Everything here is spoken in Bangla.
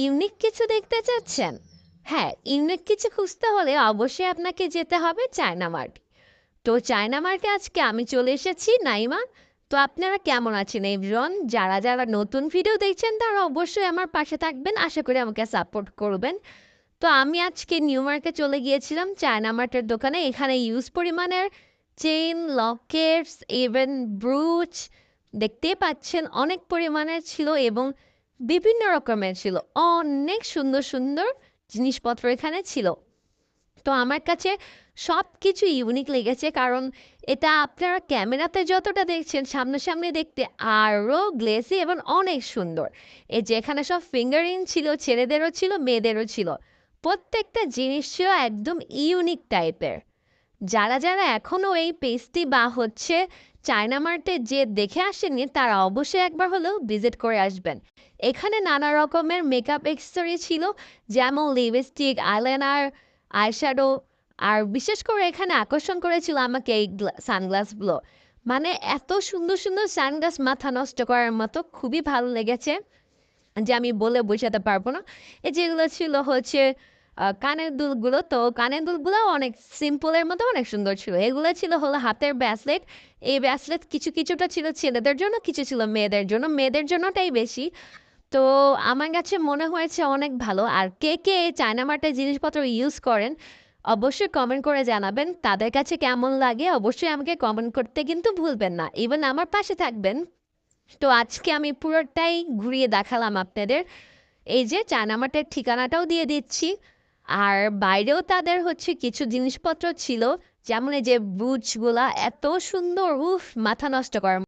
ইউনিক কিছু দেখতে চাচ্ছেন? হ্যাঁ, ইউনিক কিছু খুঁজতে হলে অবশ্যই আপনাকে যেতে হবে চায়না মার্ট। তো চায়না মার্টে আজকে আমি চলে এসেছি নাইমা। তো আপনারা কেমন আছেন এভরিওয়ান? যারা নতুন ভিডিও দেখছেন তারা অবশ্যই আমার পাশে থাকবেন। আশা করি আমাকে সাপোর্ট করবেন। তো আমি আজকে নিউ মার্কে চলে গিয়েছিলাম চায়না মার্টের দোকানে। এখানে ইউজ পরিমাণের চেইন, লকেটস, ইভেন ব্রুচ দেখতেই পাচ্ছেন অনেক পরিমাণের ছিল এবং বিভিন্ন রকমের ছিল। অনেক সুন্দর সুন্দর জিনিসপত্র এখানে ছিল। তো আমার কাছে সব কিছু ইউনিক লেগেছে, কারণ এটা আপনারা ক্যামেরাতে যতটা দেখছেন সামনাসামনি দেখতে আরও গ্লেসি এবং অনেক সুন্দর। এই যে এখানে সব ফিঙ্গারিং ছিল, ছেলেদেরও ছিল, মেয়েদেরও ছিল। প্রত্যেকটা জিনিস ছিল একদম ইউনিক টাইপের। যারা এখনও এই পেজটি বা হচ্ছে চায়না মার্টে যে দেখে আসেননি তারা অবশ্যই একবার হলেও ভিজিট করে আসবেন। এখানে নানা রকমের মেকআপ অ্যাক্সেসরি ছিল, যেমন লিপস্টিক, আইলাইনার, আইশ্যাডো। আর বিশেষ করে এখানে আকর্ষণ করেছিল আমাকে এই সানগ্লাসগুলো। মানে এত সুন্দর সুন্দর সানগ্লাস, মাথা নষ্ট করার মতো, খুবই ভালো লেগেছে যে আমি বলে বোঝাতে পারবো না। এই যেগুলো ছিল হচ্ছে কানের দুলগুলো, তো কানের দুলগুলো অনেক সিম্পলের মধ্যে অনেক সুন্দর ছিল। এগুলো ছিল হলো হাতের ব্রেসলেট। এই ব্রেসলেট কিছুটা ছিল ছেলেদের জন্য, কিছু ছিল মেয়েদের জন্য। মেয়েদের জন্যটাই বেশি। তো আমার কাছে মনে হয়েছে অনেক ভালো। আর কে কে এই চায়না মার্টের জিনিসপত্র ইউজ করেন অবশ্যই কমেন্ট করে জানাবেন। তাদের কাছে কেমন লাগে অবশ্যই আমাকে কমেন্ট করতে কিন্তু ভুলবেন না। ইভেন আমার পাশে থাকবেন। তো আজকে আমি পুরোটাই ঘুরিয়ে দেখালাম আপনাদের। এই যে চায়না মার্টের ঠিকানাটাও দিয়ে দিচ্ছি। আর বাইরেও তাদের হচ্ছে কিছু জিনিসপত্র ছিল, যেমন এই যে ব্রুচগুলা এত সুন্দর, উফ, মাথা নষ্ট করার